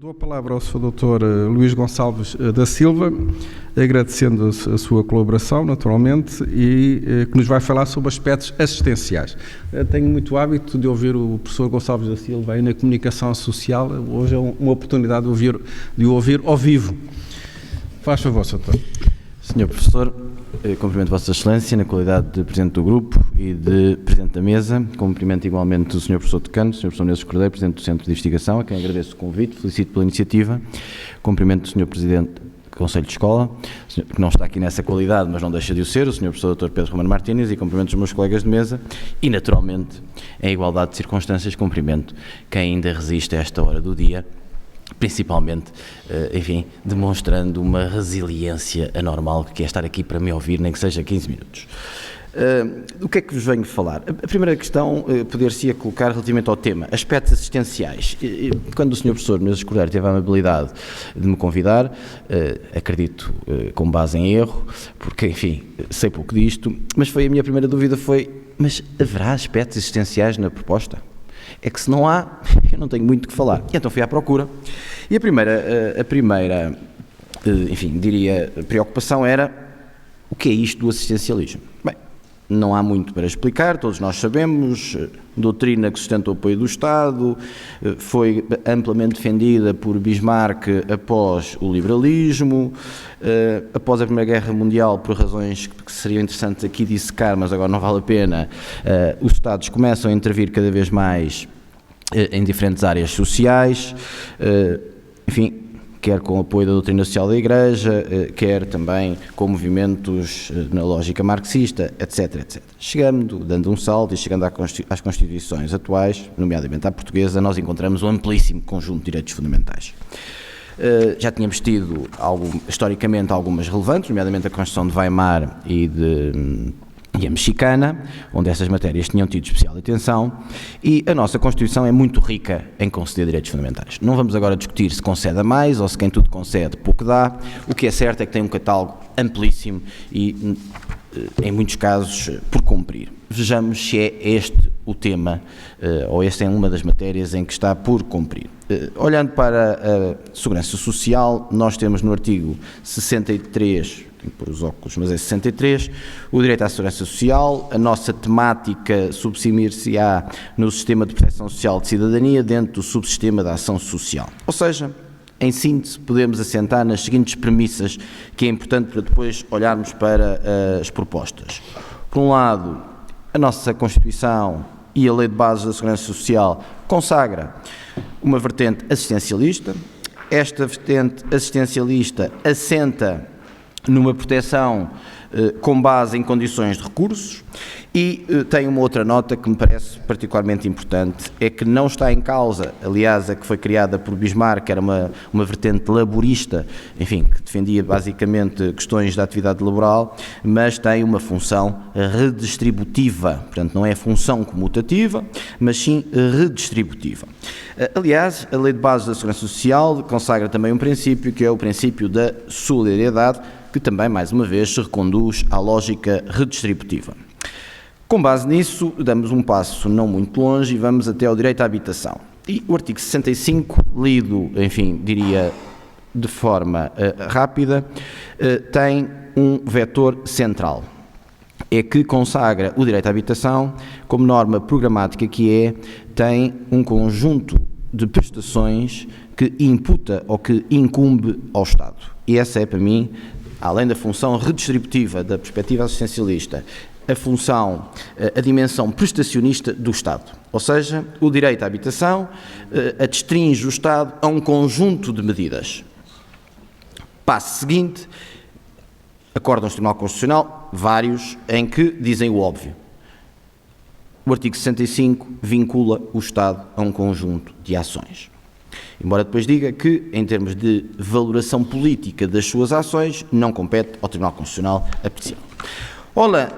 Dou a palavra ao Sr. Dr. Luís Gonçalves da Silva, agradecendo a sua colaboração, naturalmente, e que nos vai falar sobre aspectos assistenciais. Tenho muito hábito de ouvir o professor Gonçalves da Silva aí na comunicação social. Hoje é uma oportunidade de o ouvir ao vivo. Faz favor, Sr. Dr. Senhor Professor, cumprimento Vossa Excelência na qualidade de Presidente do Grupo e de Presidente da Mesa. Cumprimento igualmente o Sr. Professor Decano, o Sr. Professor Menezes Cordeiro, Presidente do Centro de Investigação, a quem agradeço o convite, felicito pela iniciativa. Cumprimento o Sr. Presidente do Conselho de Escola, que não está aqui nessa qualidade, mas não deixa de o ser, o Sr. Professor Dr. Pedro Romano Martínez, e cumprimento os meus colegas de mesa e, naturalmente, em igualdade de circunstâncias, cumprimento quem ainda resiste a esta hora do dia, principalmente, enfim, demonstrando uma resiliência anormal, que é estar aqui para me ouvir, nem que seja 15 minutos. Do que é que vos venho falar? A primeira questão poder-se colocar relativamente ao tema, aspectos assistenciais. Quando o Sr. Professor Menezes Cordeiro teve a amabilidade de me convidar, acredito com base em erro, porque, enfim, sei pouco disto, mas a minha primeira dúvida foi, mas haverá aspectos assistenciais na proposta? É que se não há, eu não tenho muito o que falar. E então fui à procura. E a primeira, enfim, diria, preocupação era o que é isto do assistencialismo? Bem, não há muito para explicar, todos nós sabemos, doutrina que sustenta o apoio do Estado, foi amplamente defendida por Bismarck após o liberalismo, após a Primeira Guerra Mundial, por razões que seriam interessantes aqui dissecar, mas agora não vale a pena, os Estados começam a intervir cada vez mais em diferentes áreas sociais, enfim, quer com o apoio da doutrina social da Igreja, quer também com movimentos na lógica marxista, etc, etc. Chegando, dando um salto e chegando às Constituições atuais, nomeadamente à portuguesa, nós encontramos um amplíssimo conjunto de direitos fundamentais. Já tínhamos tido, historicamente, algumas relevantes, nomeadamente a Constituição de Weimar e a mexicana, onde essas matérias tinham tido especial atenção, e a nossa Constituição é muito rica em conceder direitos fundamentais. Não vamos agora discutir se concede a mais ou se quem tudo concede pouco dá. O que é certo é que tem um catálogo amplíssimo e, em muitos casos, por cumprir. Vejamos se é este o tema, ou esta é uma das matérias em que está por cumprir. Olhando para a Segurança Social, nós temos no artigo 63, tenho que pôr os óculos, mas é 63, o direito à segurança social. A nossa temática subsumir-se-á no sistema de proteção social de cidadania dentro do subsistema da ação social. Ou seja, em síntese, podemos assentar nas seguintes premissas, que é importante para depois olharmos para as propostas. Por um lado, a nossa Constituição e a Lei de Bases da Segurança Social consagra uma vertente assistencialista. Esta vertente assistencialista assenta numa proteção com base em condições de recursos e tem uma outra nota que me parece particularmente importante, é que não está em causa, aliás, a que foi criada por Bismarck, que era uma vertente laborista, enfim, que defendia basicamente questões da atividade laboral, mas tem uma função redistributiva, portanto não é função comutativa, mas sim redistributiva. Aliás, a Lei de Bases da Segurança Social consagra também um princípio, que é o princípio da solidariedade, que também, mais uma vez, se reconduz à lógica redistributiva. Com base nisso, damos um passo não muito longe e vamos até ao direito à habitação. E o artigo 65, lido, enfim, diria de forma rápida, tem um vetor central. É que consagra o direito à habitação como norma programática que tem um conjunto de prestações que imputa ou que incumbe ao Estado. E essa é, para mim, além da função redistributiva da perspectiva assistencialista, a dimensão prestacionista do Estado. Ou seja, o direito à habitação adstringe o Estado a um conjunto de medidas. Passo seguinte, acórdão do Tribunal Constitucional, vários, em que dizem o óbvio. O artigo 65 vincula o Estado a um conjunto de ações. Embora depois diga que, em termos de valoração política das suas ações, não compete ao Tribunal Constitucional apreciá-lo.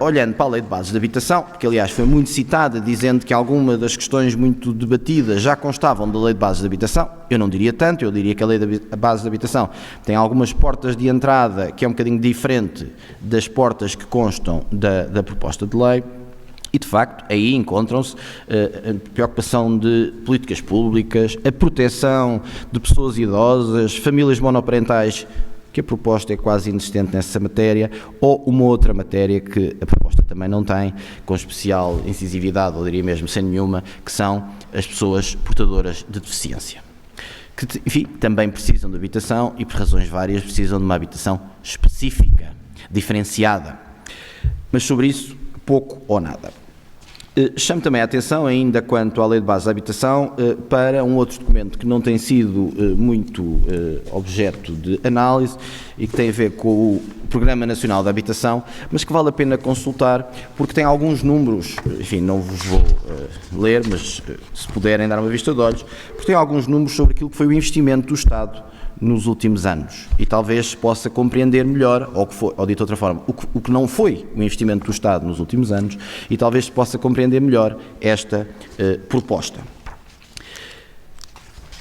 Olhando para a Lei de Bases de Habitação, que aliás foi muito citada, dizendo que algumas das questões muito debatidas já constavam da Lei de Bases de Habitação, eu não diria tanto, eu diria que a Lei de Bases de Habitação tem algumas portas de entrada que é um bocadinho diferente das portas que constam da proposta de lei. E, de facto, aí encontram-se a preocupação de políticas públicas, a proteção de pessoas idosas, famílias monoparentais, que a proposta é quase inexistente nessa matéria, ou uma outra matéria que a proposta também não tem, com especial incisividade, ou diria mesmo sem nenhuma, que são as pessoas portadoras de deficiência, que, enfim, também precisam de habitação e, por razões várias, precisam de uma habitação específica, diferenciada. Mas sobre isso, pouco ou nada. Chamo também a atenção, ainda quanto à Lei de Base da Habitação, para um outro documento que não tem sido muito objeto de análise e que tem a ver com o Programa Nacional de Habitação, mas que vale a pena consultar, porque tem alguns números, enfim, não vos vou ler, mas se puderem dar uma vista de olhos, porque tem alguns números sobre aquilo que foi o investimento do Estado nos últimos anos, e talvez possa compreender melhor, ou dito de outra forma, o que não foi o investimento do Estado nos últimos anos, e talvez possa compreender melhor esta proposta.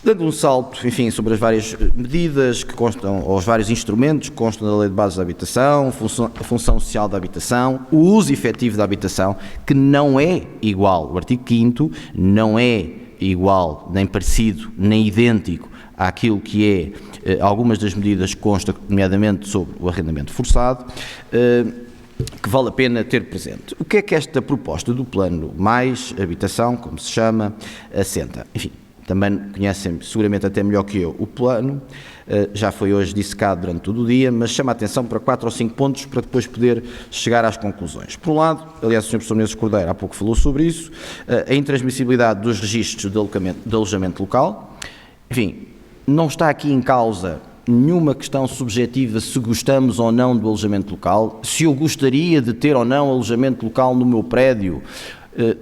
Dando um salto, enfim, sobre as várias medidas que constam, ou os vários instrumentos que constam da Lei de Base da Habitação, a função social da habitação, o uso efetivo da habitação, que não é igual, o artigo 5º não é igual, nem parecido, nem idêntico àquilo que é algumas das medidas que constam, nomeadamente sobre o arrendamento forçado, que vale a pena ter presente. O que é que esta proposta do Plano Mais Habitação, como se chama, assenta? Enfim, também conhecem seguramente até melhor que eu o plano, já foi hoje dissecado durante todo o dia, mas chama a atenção para 4 ou 5 pontos para depois poder chegar às conclusões. Por um lado, aliás, o Sr. Professor Menezes Cordeiro há pouco falou sobre isso, a intransmissibilidade dos registros de alojamento local. Enfim, não está aqui em causa nenhuma questão subjetiva se gostamos ou não do alojamento local, se eu gostaria de ter ou não alojamento local no meu prédio,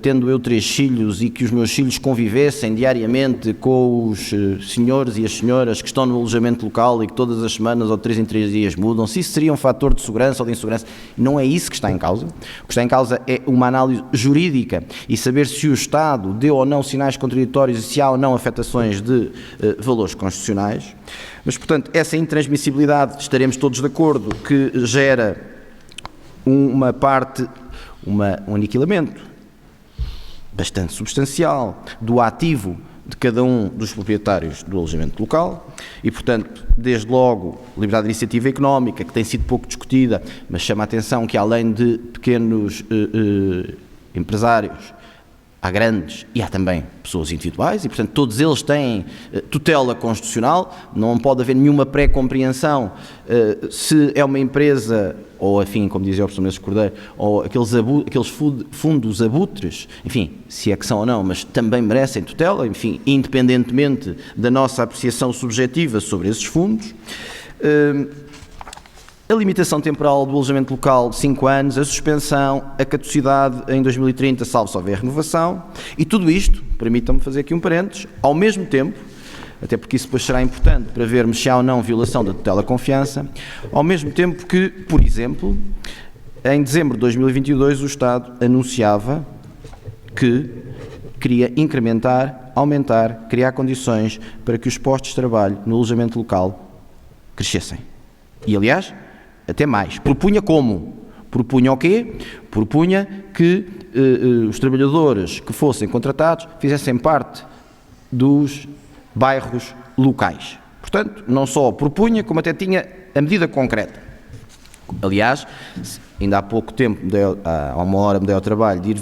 tendo eu 3 filhos e que os meus filhos convivessem diariamente com os senhores e as senhoras que estão no alojamento local e que todas as semanas ou 3 em 3 dias mudam, se isso seria um fator de segurança ou de insegurança. Não é isso que está em causa. O que está em causa é uma análise jurídica e saber se o Estado deu ou não sinais contraditórios e se há ou não afetações de valores constitucionais. Mas, portanto, essa intransmissibilidade, estaremos todos de acordo, que gera um aniquilamento bastante substancial do ativo de cada um dos proprietários do alojamento local e, portanto, desde logo, liberdade de iniciativa económica, que tem sido pouco discutida, mas chama a atenção que, além de pequenos empresários, há grandes e há também pessoas individuais e, portanto, todos eles têm tutela constitucional, não pode haver nenhuma pré-compreensão se é uma empresa ou, enfim, como dizia o professor Menezes Cordeiro, ou aqueles fundos abutres, enfim, se é que são ou não, mas também merecem tutela, enfim, independentemente da nossa apreciação subjetiva sobre esses fundos. A limitação temporal do alojamento local de 5 anos, a suspensão, a caducidade em 2030, salvo se houver renovação, e tudo isto, permitam-me fazer aqui um parênteses, ao mesmo tempo, até porque isso depois será importante para vermos se há ou não violação da tutela confiança, ao mesmo tempo que, por exemplo, em dezembro de 2022 o Estado anunciava que queria incrementar, aumentar, criar condições para que os postos de trabalho no alojamento local crescessem. E, aliás, até mais. Propunha como? Propunha o quê? Propunha que os trabalhadores que fossem contratados fizessem parte dos bairros locais. Portanto, não só propunha, como até tinha a medida concreta. Aliás, ainda há pouco tempo, há uma hora, me dei ao trabalho de ir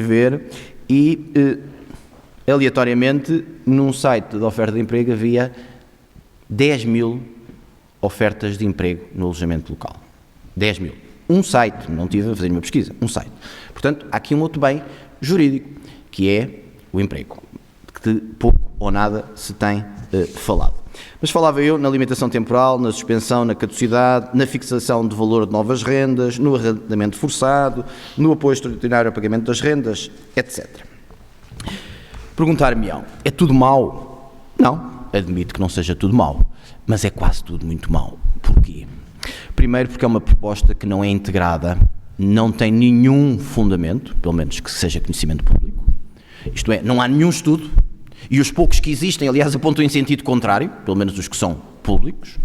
ver e, aleatoriamente, num site de oferta de emprego havia 10.000 ofertas de emprego no alojamento local. 10.000. Um site, não tive a fazer nenhuma pesquisa, um site. Portanto, há aqui um outro bem jurídico, que é o emprego, que pouco ou nada se tem falado. Mas falava eu na limitação temporal, na suspensão, na caducidade, na fixação de valor de novas rendas, no arrendamento forçado, no apoio extraordinário ao pagamento das rendas, etc. Perguntar-me-ão, é tudo mau? Não, admito que não seja tudo mau, mas é quase tudo muito mau. Porquê? Primeiro porque é uma proposta que não é integrada, não tem nenhum fundamento, pelo menos que seja conhecimento público, isto é, não há nenhum estudo, e os poucos que existem, aliás, apontam em sentido contrário, pelo menos os que são públicos.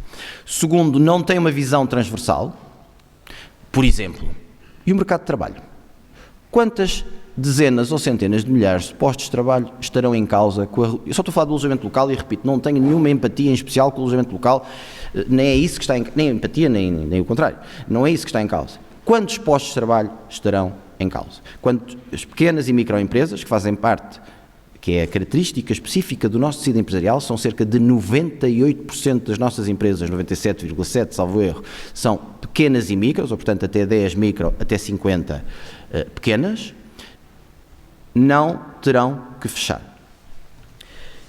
Segundo, não tem uma visão transversal, por exemplo. E o mercado de trabalho? Quantas dezenas ou centenas de milhares de postos de trabalho estarão em causa? Eu só estou a falar do alojamento local e, repito, não tenho nenhuma empatia em especial com o alojamento local, nem é isso que está nem empatia, nem o contrário. Não é isso que está em causa. Quantos postos de trabalho estarão em causa? As pequenas e microempresas, que fazem parte, que é a característica específica do nosso tecido empresarial, são cerca de 98% das nossas empresas, 97,7%, salvo erro, são pequenas e micros, ou portanto até 10 micro, até 50 pequenas, não terão que fechar.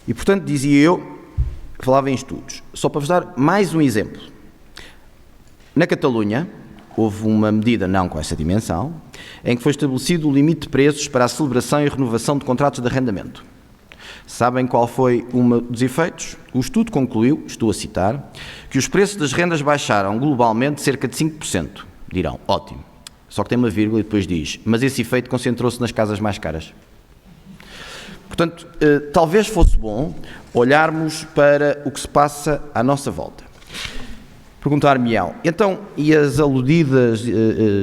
E portanto, dizia eu, falava em estudos. Só para vos dar mais um exemplo. Na Catalunha, houve uma medida, não com essa dimensão, em que foi estabelecido o limite de preços para a celebração e renovação de contratos de arrendamento. Sabem qual foi um dos efeitos? O estudo concluiu, estou a citar, que os preços das rendas baixaram globalmente cerca de 5%. Dirão, ótimo. Só que tem uma vírgula e depois diz, mas esse efeito concentrou-se nas casas mais caras. Portanto, talvez fosse bom olharmos para o que se passa à nossa volta. Perguntar-me-ão, então, e as aludidas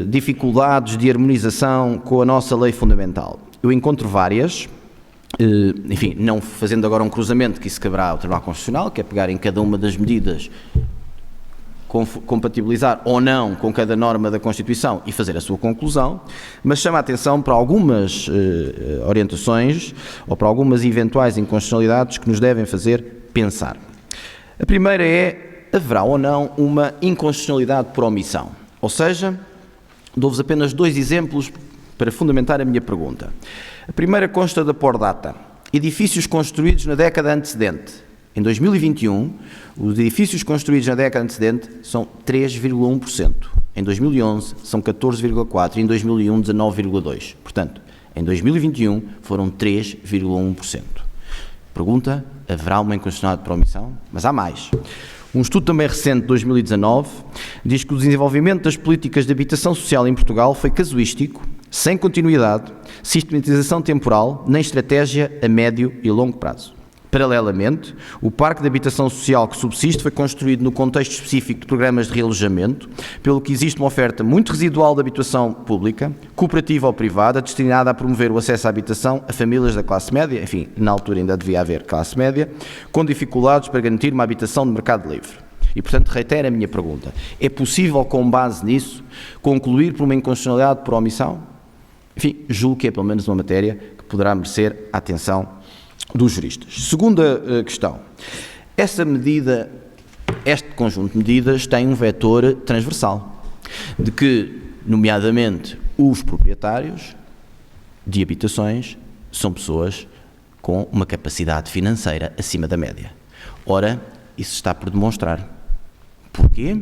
dificuldades de harmonização com a nossa lei fundamental? Eu encontro várias, enfim, não fazendo agora um cruzamento que isso caberá ao Tribunal Constitucional, que é pegar em cada uma das medidas, compatibilizar ou não com cada norma da Constituição e fazer a sua conclusão, mas chama a atenção para algumas orientações ou para algumas eventuais inconstitucionalidades que nos devem fazer pensar. A primeira é, haverá ou não uma inconstitucionalidade por omissão? Ou seja, dou-vos apenas 2 exemplos para fundamentar a minha pergunta. A primeira consta da Pordata, edifícios construídos na década antecedente. Em 2021, os edifícios construídos na década antecedente são 3,1%. Em 2011, são 14,4%. E em 2001, 19,2%. Portanto, em 2021, foram 3,1%. Pergunta, haverá uma inconstitucionalidade por omissão? Mas há mais. Um estudo também recente, de 2019, diz que o desenvolvimento das políticas de habitação social em Portugal foi casuístico, sem continuidade, sistematização temporal, nem estratégia a médio e longo prazo. Paralelamente, o parque de habitação social que subsiste foi construído no contexto específico de programas de realojamento, pelo que existe uma oferta muito residual de habitação pública, cooperativa ou privada, destinada a promover o acesso à habitação a famílias da classe média, enfim, na altura ainda devia haver classe média, com dificuldades para garantir uma habitação de mercado livre. E, portanto, reitero a minha pergunta. É possível, com base nisso, concluir por uma inconstitucionalidade por omissão? Enfim, julgo que é pelo menos uma matéria que poderá merecer a atenção dos juristas. Segunda questão. Essa medida, este conjunto de medidas tem um vetor transversal, de que, nomeadamente, os proprietários de habitações são pessoas com uma capacidade financeira acima da média. Ora, isso está por demonstrar. Porquê?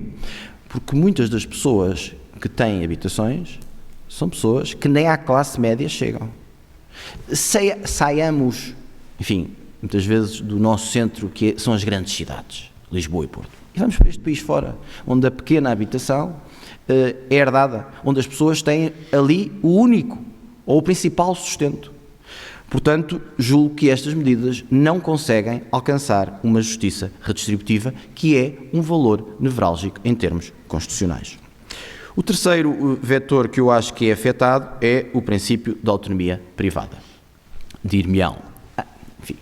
Porque muitas das pessoas que têm habitações são pessoas que nem à classe média chegam. Saiamos, enfim, muitas vezes do nosso centro, que são as grandes cidades, Lisboa e Porto. E vamos para este país fora, onde a pequena habitação é herdada, onde as pessoas têm ali o único ou o principal sustento. Portanto, julgo que estas medidas não conseguem alcançar uma justiça redistributiva, que é um valor nevrálgico em termos constitucionais. O terceiro vetor que eu acho que é afetado é o princípio da autonomia privada. Dir-me-ão, enfim,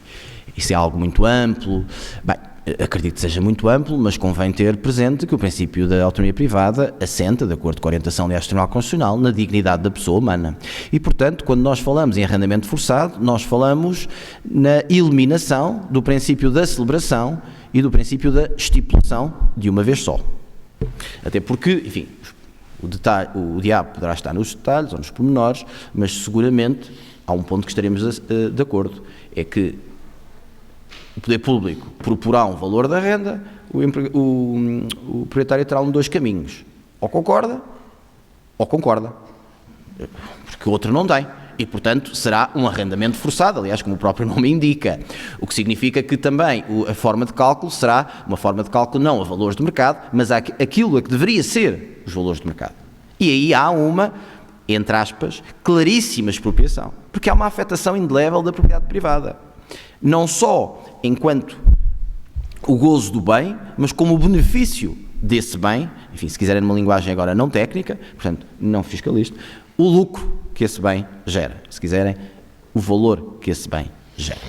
isso é algo muito amplo. Bem, acredito que seja muito amplo, mas convém ter presente que o princípio da autonomia privada assenta, de acordo com a orientação do Tribunal Constitucional, na dignidade da pessoa humana. E, portanto, quando nós falamos em arrendamento forçado, nós falamos na eliminação do princípio da celebração e do princípio da estipulação de uma vez só. Até porque, enfim, o diabo poderá estar nos detalhes ou nos pormenores, mas seguramente há um ponto que estaremos de acordo, é que o poder público proporá um valor da renda, o proprietário terá dois caminhos, ou concorda, porque o outro não tem. E, portanto, será um arrendamento forçado, aliás, como o próprio nome indica, o que significa que também a forma de cálculo será uma forma de cálculo não a valores de mercado, mas aquilo a que deveria ser os valores de mercado. E aí há uma, entre aspas, claríssima expropriação, porque há uma afetação indelével da propriedade privada, não só enquanto o gozo do bem, mas como o benefício desse bem enfim, se quiserem numa linguagem agora não técnica, portanto, não fiscalista, o lucro que esse bem gera, se quiserem, o valor que esse bem gera.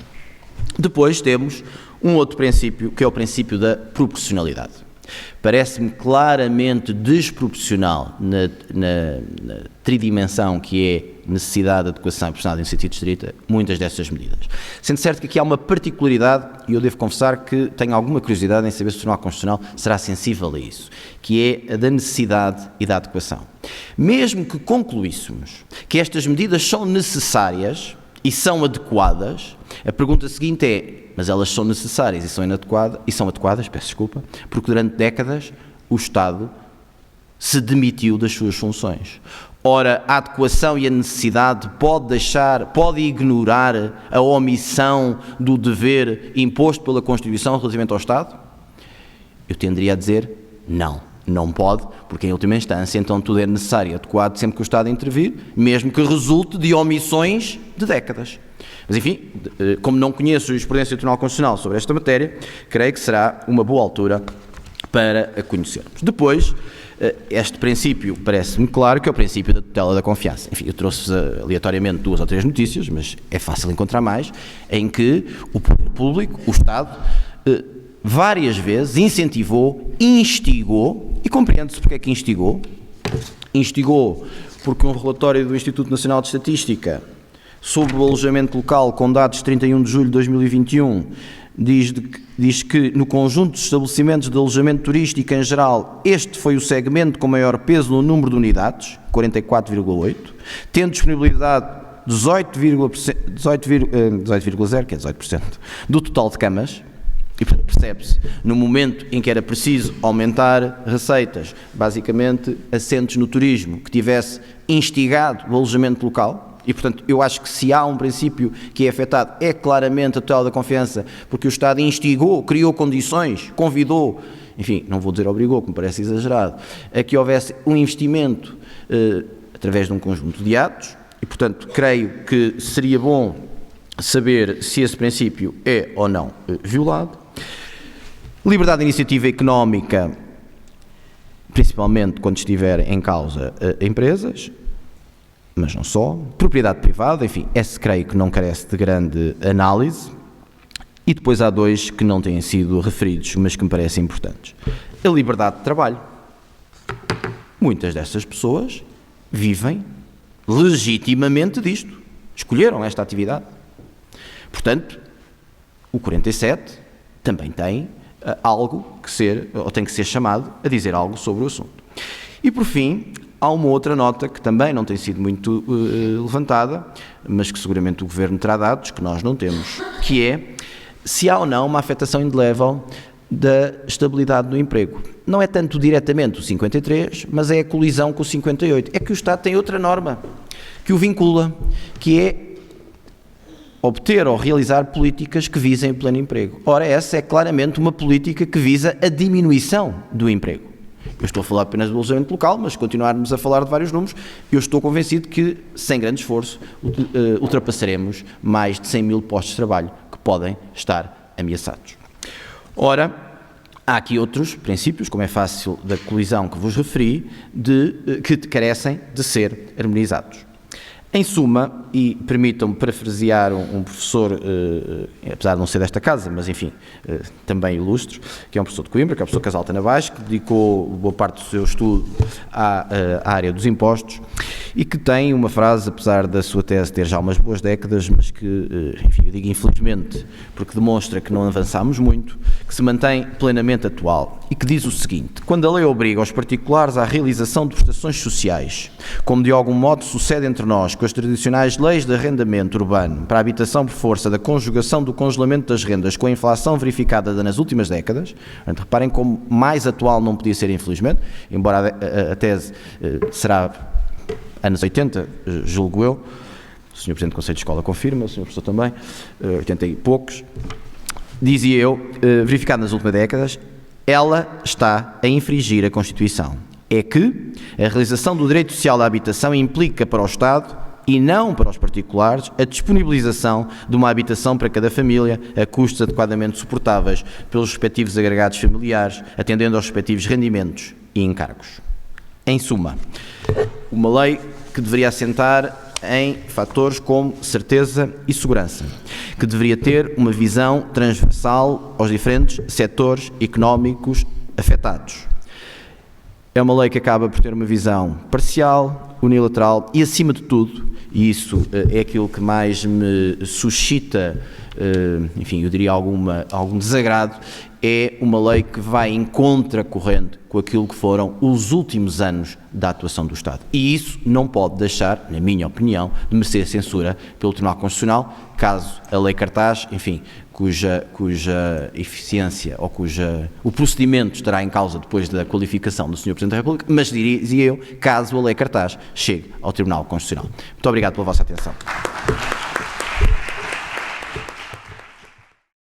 Depois temos um outro princípio, que é o princípio da proporcionalidade. Parece-me claramente desproporcional na tridimensão que é necessidade, adequação e proporcionalidade em sentido estrito, muitas dessas medidas. Sendo certo que aqui há uma particularidade, e eu devo confessar que tenho alguma curiosidade em saber se o Tribunal Constitucional será sensível a isso, que é a da necessidade e da adequação. Mesmo que concluíssemos que estas medidas são necessárias e são adequadas, a pergunta seguinte é, mas elas são necessárias e são adequadas, porque durante décadas o Estado se demitiu das suas funções. Ora, a adequação e a necessidade pode ignorar a omissão do dever imposto pela Constituição relativamente ao Estado? Eu tenderia a dizer não pode, porque em última instância então tudo é necessário e adequado sempre que o Estado intervir, mesmo que resulte de omissões de décadas. Mas enfim, como não conheço a jurisprudência do Tribunal Constitucional sobre esta matéria, creio que será uma boa altura para a conhecermos. Depois, este princípio parece-me claro, que é o princípio da tutela da confiança. Enfim, eu trouxe aleatoriamente 2 ou 3 notícias, mas é fácil encontrar mais, em que o poder público, o Estado, várias vezes incentivou, instigou, e compreende-se porque é que instigou. Instigou porque um relatório do Instituto Nacional de Estatística sobre o alojamento local com dados de 31 de julho de 2021 diz que no conjunto dos estabelecimentos de alojamento turístico em geral, este foi o segmento com maior peso no número de unidades, 44,8, tendo disponibilidade 18,0, que é 18%, do total de camas. E percebe-se, no momento em que era preciso aumentar receitas, basicamente assentos no turismo, que tivesse instigado o alojamento local, e portanto eu acho que se há um princípio que é afetado, é claramente a tutela da confiança, porque o Estado instigou, criou condições, convidou, enfim, não vou dizer obrigou, que me parece exagerado, a que houvesse um investimento através de um conjunto de atos, e portanto creio que seria bom saber se esse princípio é ou não violado. Liberdade de iniciativa económica, principalmente quando estiver em causa empresas, mas não só. Propriedade privada, enfim, esse creio que não carece de grande análise. E depois há 2 que não têm sido referidos, mas que me parecem importantes. A liberdade de trabalho. Muitas destas pessoas vivem legitimamente disto. Escolheram esta atividade. Portanto, o 47 também tem tem que ser chamado a dizer algo sobre o assunto. E por fim, há uma outra nota que também não tem sido muito levantada, mas que seguramente o Governo terá dados, que nós não temos, que é se há ou não uma afetação indelével da estabilidade do emprego. Não é tanto diretamente o 53, mas é a colisão com o 58. É que o Estado tem outra norma que o vincula, que é obter ou realizar políticas que visem o pleno emprego. Ora, essa é claramente uma política que visa a diminuição do emprego. Eu estou a falar apenas do alojamento local, mas se continuarmos a falar de vários números, eu estou convencido que, sem grande esforço, ultrapassaremos mais de 100 mil postos de trabalho que podem estar ameaçados. Ora, há aqui outros princípios, como é fácil da colisão que vos referi, que carecem de ser harmonizados. Em suma, e permitam-me parafrasear um professor, apesar de não ser desta casa, mas enfim, também ilustre, que é um professor de Coimbra, que é o professor Casal Tanabás, que dedicou boa parte do seu estudo à área dos impostos e que tem uma frase, apesar da sua tese ter já umas boas décadas, mas que, enfim, eu digo infelizmente, porque demonstra que não avançámos muito, que se mantém plenamente atual e que diz o seguinte: quando a lei obriga os particulares à realização de prestações sociais, como de algum modo sucede entre nós com as tradicionais leis de arrendamento urbano para a habitação por força da conjugação do congelamento das rendas com a inflação verificada nas últimas décadas, reparem como mais atual não podia ser, infelizmente, embora a tese será anos 80, julgo eu, o Sr. Presidente do Conselho de Escola confirma, o Sr. Professor também, 80 e poucos, dizia eu, verificado nas últimas décadas, ela está a infringir a Constituição. É que a realização do direito social à habitação implica para o Estado e não para os particulares a disponibilização de uma habitação para cada família a custos adequadamente suportáveis pelos respectivos agregados familiares, atendendo aos respectivos rendimentos e encargos. Em suma, uma lei que deveria assentar em fatores como certeza e segurança, que deveria ter uma visão transversal aos diferentes setores económicos afetados. É uma lei que acaba por ter uma visão parcial, unilateral e, acima de tudo, e isso é aquilo que mais me suscita, enfim, eu diria algum desagrado, é uma lei que vai em contracorrente com aquilo que foram os últimos anos da atuação do Estado. E isso não pode deixar, na minha opinião, de merecer censura pelo Tribunal Constitucional, caso a lei cartaz, enfim, cuja eficiência ou o procedimento estará em causa depois da qualificação do Sr. Presidente da República, mas dizia eu, caso a lei cartaz chegue ao Tribunal Constitucional. Muito obrigado pela vossa atenção.